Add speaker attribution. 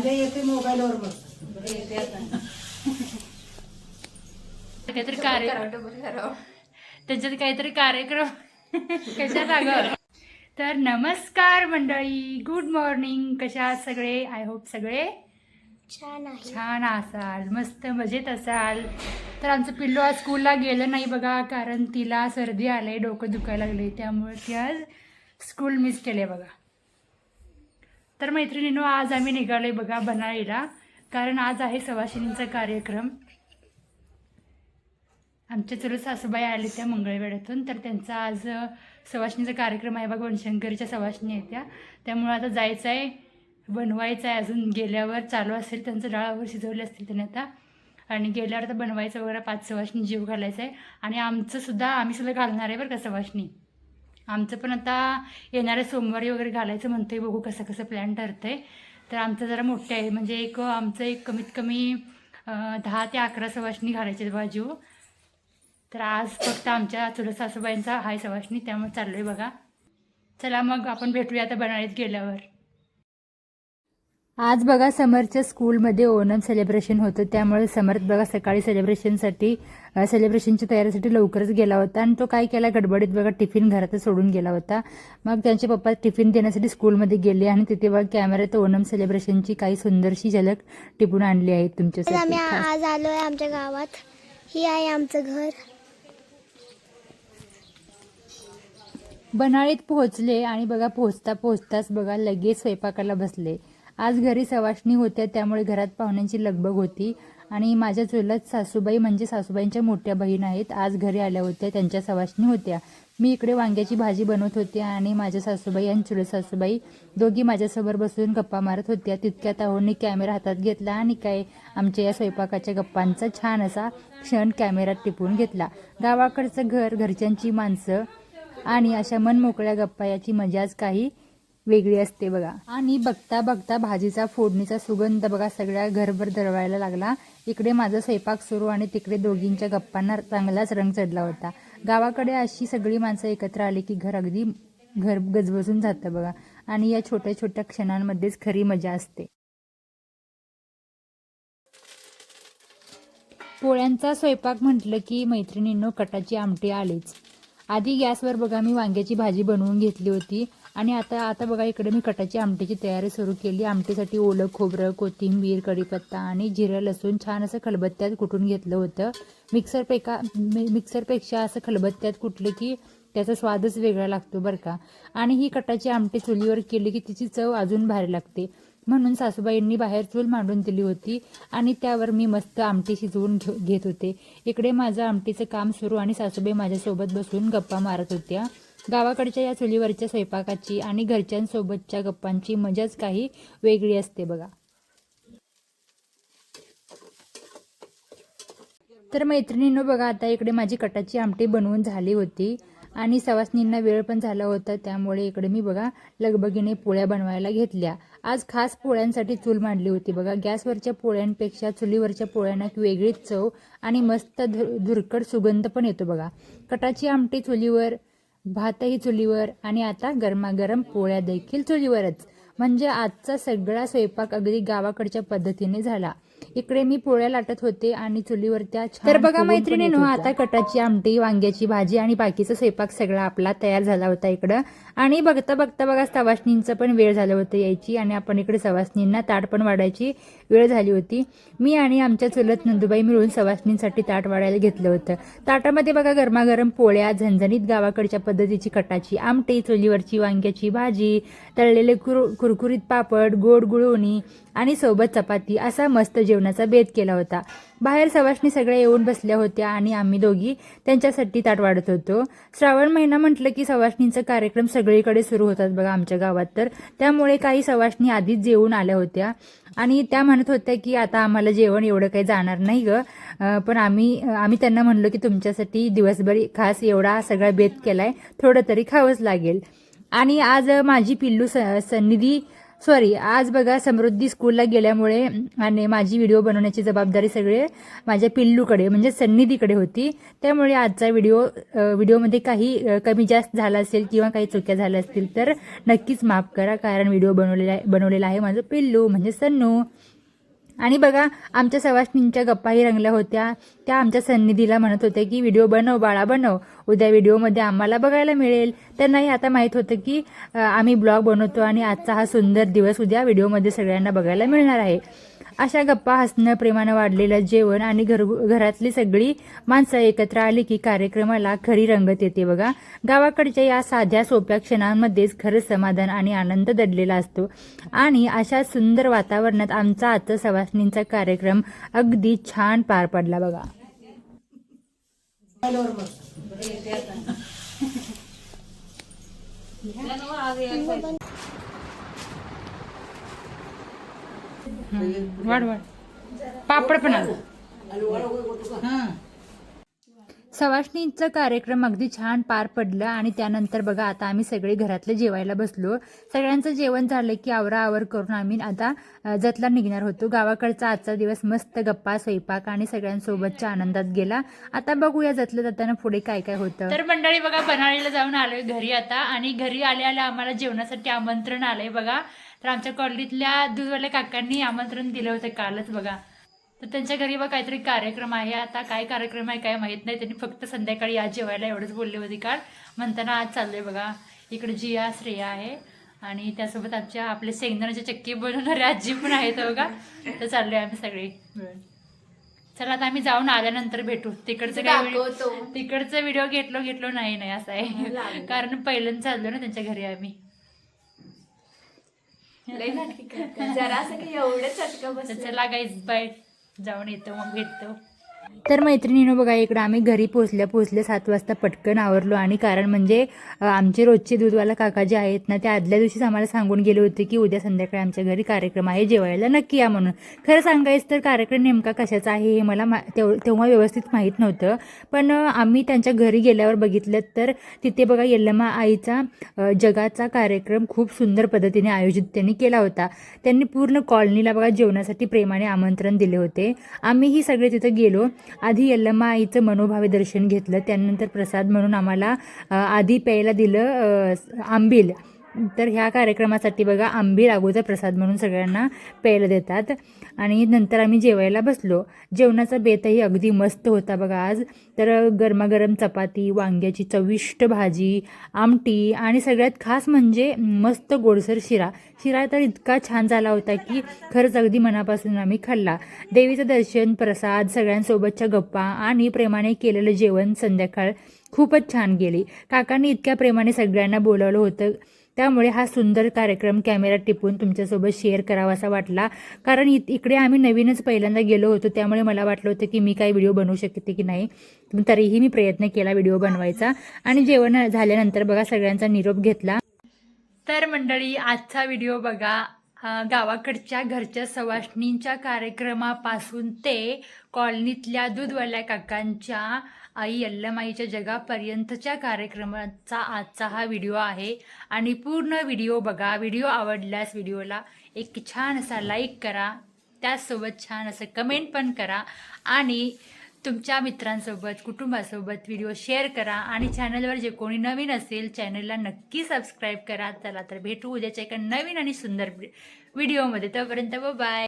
Speaker 1: येते मोबाईलवर बघ.
Speaker 2: काहीतरी कार्यक्रम त्याच्यात काहीतरी कार्यक्रम कशात अगं. तर नमस्कार मंडळी, गुड मॉर्निंग. कशा आहात सगळे? आय होप सगळे छान असाल, मस्त मजेत असाल. तर आमचं पिल्लू आज स्कूलला गेलं नाही बघा, कारण तिला सर्दी आले, डोकं दुखायला लागले, त्यामुळे ती आज स्कूल मिस केले बघा. तर मैत्रिणींनो, आज आम्ही निघालोय बघा बनाळीला, कारण आज आहे सवाशिणींचा कार्यक्रम. आमच्या चुलत सासूबाई आले त्या मंगळवेढ्यातून, तर त्यांचा आज सवाशिणीचा कार्यक्रम आहे बघा. वनशंकरीच्या सवाशिणी आहेत त्यामुळे आता जायचं आहे, बनवायचं आहे. अजून गेल्यावर चालू असेल त्यांचं, डाळावर शिजवले असतील त्याने आता, आणि गेल्यावर तर बनवायचं वगैरे. 5 सवाशिणी जीव घालायचं आहे, आणि आम्ही सुद्धा घालणार आहे बरं का सवाशिणी. आमचं पण आता येणाऱ्या सोमवारी वगैरे घालायचं म्हणतोय, बघू कसं कसं प्लॅन ठरतंय. तर आमचं जरा मोठं आहे, म्हणजे आमचं कमीत कमी 10 ते 11 सवाशिणी घालायचे बघा जीव. तर आज फक्त आमच्या चुलत सासूबाईंचा हाय सवाशिणी, त्यामुळे चाललो आहे बघा. चला मग आपण भेटूया आता बनाळीत गेल्यावर. आज बघा समरच्या स्कूलमध्ये ओणम सेलिब्रेशन होतं, त्यामुळे समर्थ बघा सकाळी सेलिब्रेशनच्या तयारीसाठी लवकरच गेला होता, आणि तो काय केला गडबडीत बघा टिफिन घरातच सोडून गेला होता. मग त्यांचे पप्पा टिफिन देण्यासाठी स्कूलमध्ये गेले, आणि तिथे बघा कॅमेऱ्यात ओणम सेलिब्रेशनची काही सुंदरशी झलक टिपून आणली आहे तुमच्यासाठी.
Speaker 3: आम्ही आज आलोय आमच्या गावात. ही आहे आमचं घर.
Speaker 2: बनाळीत पोहोचले, आणि बघा पोहोचताच बघा लगेच स्वयंपाकाला बसले. आज घरी सवाष्णी होत्या, त्यामुळे घरात पाहुण्यांची लगबग होती, आणि माझ्या चुलत सासूबाई म्हणजे सासूबाईंच्या मोठ्या बहीण आहेत, आज घरी आल्या होत्या, त्यांच्या सवाष्णी होत्या. मी इकडे वांग्याची भाजी बनवत होते, आणि माझ्या सासूबाई आणि चुलत सासूबाई दोघी माझ्यासमोर बसून गप्पा मारत होत्या. तितक्यात आहोंनी कॅमेरा हातात घेतला, आणि काय आमच्या या स्वयंपाकाच्या गप्पांचा छान असा क्षण कॅमेऱ्यात टिपून घेतला. गावाकडचं घर, घरच्यांची माणसं, आणि अशा मनमोकळ्या गप्पा, याची मजाच काही वेगळी असते बघा. आणि बघता बघता भाजीचा फोडणीचा सुगंध बघा सगळ्या घरभर दरवायला लागला. इकडे माझा स्वयंपाक सुरू, आणि तिकडे दोघींच्या गप्पांना चांगलाच रंग चढला होता. गावाकडे अशी सगळी माणसं एकत्र आली की घर गजबजून जातं बघा, आणि या छोट्या छोट्या क्षणांमध्येच खरी मजा असते. पोळ्यांचा स्वयंपाक म्हटलं की मैत्रिणींनो कटाची आमटी आलीच. आधी गॅसवर बघा मी वांग्याची भाजी बनवून घेतली होती, आणि आता बघा इकडे मी कटाची आमटीची तयारी सुरू केली. आमटीसाठी ओलं खोबरं, कोथिंबीर, कढीपत्ता आणि जिरं लसूण छान असं खलबत्त्यात कुटून घेतलं होतं. मिक्सरपेक्षा असं खलबत्त्यात कुटलं की त्याचा स्वादच वेगळा लागतो बरं का. आणि ही कटाची आमटी चुलीवर केली की तिची चव अजून भारी लागते, म्हणून सासूबाईंनी बाहेर चूल मांडून दिली होती, आणि त्यावर मी मस्त आमटी शिजवून घेत होते. इकडे माझं आमटीचं काम सुरू, आणि सासूबाई माझ्यासोबत बसून गप्पा मारत होत्या. गावाकडच्या या चुलीवरच्या स्वयंपाकाची आणि घरच्यांसोबतच्या गप्पांची मजाच काही वेगळी असते बघा. तर मैत्रिणींनो बघा आता इकडे माझी कटाची आमटी बनवून झाली होती, आणि सवासनींना वेळ पण झाला होता, त्यामुळे इकडे मी बघा लगबगीने पोळ्या बनवायला घेतल्या. आज खास पोळ्यांसाठी चूल मांडली होती बघा. गॅसवरच्या पोळ्यांपेक्षा चुलीवरच्या पोळ्यांना वेगळीच चव आणि मस्त धुरकट सुगंध पण येतो बघा. कटाची आमटी चुलीवर, भातही चुलीवर, आणि आता गरमागरम पोळ्या देखील चुलीवरच. म्हणजे आजचा सगळा स्वयंपाक अगदी गावाकडच्या पद्धतीने झाला. इकडे मी पोळ्या लाटत होते, आणि चुलीवर त्या तर बघा मैत्रिणींनो आता कटाची आमटी, वांग्याची भाजी आणि बाकीचा स्वयंपाक सगळा आपला तयार झाला होता इकडं. आणि बघता बघा सवासनींचं पण वेळ झालं होतं यायची, आणि आपण इकडे सवासनींना ताट पण वाढायची वेळ झाली होती. मी आणि आमच्या चुलत नंदुबाई मिळून सवासनींसाठी ताट वाढायला घेतलं होतं. ताटामध्ये बघा गरमागरम पोळ्या, झणझणीत गावाकडच्या पद्धतीची कटाची आमटी, चुलीवरची वांग्याची भाजी, तळलेले कुरकुरीत पापड, गोड गुळवणी, आणि सोबत चपाती, असा मस्त जेवणाचा बेत केला होता. बाहेर सवासनी सगळ्या येऊन बसल्या होत्या, आणि आम्ही दोघी त्यांच्यासाठी ताट वाढत होतो. श्रावण महिना म्हटलं की सवासनींचा कार्यक्रम सगळीकडे सुरू होतात बघा आमच्या गावात. तर त्यामुळे काही सवासनी आधीच जेवून आल्या होत्या, आणि त्या म्हणत होत्या की आता आम्हाला जेवण एवढं काही जाणार नाही ग. पण आम्ही त्यांना म्हणलो की तुमच्यासाठी दिवसभर खास एवढा सगळा बेत केलाय, थोडं तरी खावंच लागेल. आणि आज माझी पिल्लू सन्निधी सॉरी, आज बघा समृद्धी स्कूलला गेल्यामुळे आणि माझी व्हिडिओ बनवण्याची जबाबदारी सगळे माझ्या पिल्लूकडे म्हणजे सन्निधीकडे होती. त्यामुळे आजचा व्हिडिओमध्ये काही कमी जास्त झाला असेल किंवा काही चुक्या झाल्या असतील तर नक्कीच माफ करा, कारण व्हिडिओ बनवलेला आहे माझं पिल्लू म्हणजे सन्नू. आणि बघा आमच्या सवाष्णींच्या गप्पाही रंगल्या होत्या. त्या आमच्या सन्निधीला म्हणत होत्या की व्हिडिओ बनव बाळा बनव, उद्या व्हिडिओमध्ये आम्हाला बघायला मिळेल. त्यांनाही आता माहीत होतं की आम्ही ब्लॉग बनवतो आणि आजचा हा सुंदर दिवस उद्या व्हिडिओमध्ये सगळ्यांना बघायला मिळणार आहे. अशा गप्पा, हसणं, प्रेमानं वाढलेलं जेवण आणि घरातली सगळी माणसं एकत्र आली की कार्यक्रमाला खरी रंगत येते बघा. गावाकडच्या या साध्या सोप्या क्षणांमध्येच खरं समाधान आणि आनंद दडलेला असतो. आणि अशा सुंदर वातावरणात आमचा आजचा सवाष्णींचा कार्यक्रम अगदी छान पार पडला बघा.
Speaker 1: मोबाईलवर मग.
Speaker 2: वाढ पापड पण आलं. सवाष्णींचा कार्यक्रम अगदी छान पार पडलं आणि त्यानंतर बघा आता आम्ही सगळे घरातले जेवायला बसलो. सगळ्यांचं जेवण झालं की आवराआवर करून आम्ही आता जतला निघणार होतो. गावाकडचा आजचा दिवस मस्त गप्पा, स्वयंपाक आणि सगळ्यांसोबतच्या आनंदात गेला. आता बघूया जतलं जाताना पुढे काय काय होतं. तर मंडळी बघा, बनाळीला जाऊन आलोय घरी आता, आणि घरी आल्या आम्हाला जेवणासाठी आमंत्रण आलंय बघा. तर आमच्या कॉलनीतल्या दूधवाल्या काकांनी आमंत्रण दिलं होतं कालच बघा. तर त्यांच्या घरी बघा काहीतरी कार्यक्रम आहे. आता काय कार्यक्रम आहे काय माहीत नाही, त्यांनी फक्त संध्याकाळी आज जेवायला एवढंच बोलले होते काल. म्हणताना आज चाललंय बघा. इकडे जिया, श्रेया आहे आणि त्यासोबत आपले शेंगदाण्याचे चक्की बनवणारे आजी पण आहेत बघा. तर चाललोय आम्ही सगळे. चला आता आम्ही जाऊन आल्यानंतर भेटू. तिकडचा व्हिडिओ घेतलो नाही असं आहे, कारण पहिल्यांदा चाललो ना त्यांच्या घरी आम्ही. चला गाईज बाय, जाऊन येतो मग भेटतो. तर मैत्रिणीनं बघा इकडं आम्ही घरी पोचल्या 7 वाजता पटकन आवरलो. आणि कारण म्हणजे आमचे रोजचे दूधवाला काका जे आहेत ना, ते आदल्या दिवशीच आम्हाला सांगून गेले होते की उद्या संध्याकाळी आमच्या घरी कार्यक्रम आहे, जेवायला नक्की या म्हणून. खरं सांगायचं तर कार्यक्रम नेमका कशाचा आहे हे मला तेव्हा व्यवस्थित माहीत नव्हतं. पण आम्ही त्यांच्या घरी गेल्यावर बघितलं तर तिथे बघा यल्लमा आईचा जगाचा कार्यक्रम खूप सुंदर पद्धतीने आयोजित त्यांनी केला होता. त्यांनी पूर्ण कॉलनीला बघा जेवणासाठी प्रेमाने आमंत्रण दिले होते. आम्हीही सगळे तिथं गेलो. आधी यल्लमा आईचं मनोभावे दर्शन घेतलं, त्यानंतर प्रसाद म्हणून आम्हाला आधी प्यायला दिलं आंबील. तर ह्या कार्यक्रमासाठी बघा आंबील अगोदर प्रसाद म्हणून सगळ्यांना प्यायला देतात. आणि नंतर आम्ही जेवायला बसलो. जेवणाचा बेतही अगदी मस्त होता बघा आज. तर गरमागरम चपाती, वांग्याची चविष्ट भाजी, आमटी आणि सगळ्यात खास म्हणजे मस्त गोडसर शिरा तर इतका छान झाला होता की खरंच अगदी मनापासून आम्ही खाल्ला. देवीचं दर्शन, प्रसाद, सगळ्यांसोबतच्या गप्पा आणि प्रेमाने केलेलं जेवण संध्याकाळ खूपच छान गेली. काकांनी इतक्या प्रेमाने सगळ्यांना बोलावलं होतं, त्यामुळे हा सुंदर कार्यक्रम कॅमेरा टिपून तुमच्यासोबत शेअर करावा असा वाटला. कारण इकडे आम्ही नवीनच पहिल्यांदा गेलो होतो, त्यामुळे मला वाटलं होतं की मी काय व्हिडिओ बनवू शकते की नाही. तरीही मी प्रयत्न केला व्हिडिओ बनवायचा. आणि जेवण झाल्यानंतर बघा सगळ्यांचा निरोप घेतला. तर मंडळी आजचा व्हिडिओ बघा गावाकडच्या घरच्या सवाष्णींच्या कार्यक्रमापासून ते कॉलनीतल्या दूधवाल्या काकांच्या आई यल्लमाईच्या जगापर्यंतच्या कार्यक्रमाचा आजचा हा व्हिडिओ आहे. आणि पूर्ण व्हिडिओ बघा. व्हिडिओ आवडल्यास व्हिडिओला एक छान असा लाईक करा, त्याचसोबत छान असं कमेंट पण करा आणि तुमच्या मित्रांसोबत, कुटुंबासोबत व्हिडिओ शेअर करा. आणि चॅनलवर जे कोणी नवीन असेल चॅनलला नक्की सबस्क्राईब करा. चला तर भेटू उद्याच्या एका नवीन आणि सुंदर व्हिडिओमध्ये. तोपर्यंत बाय.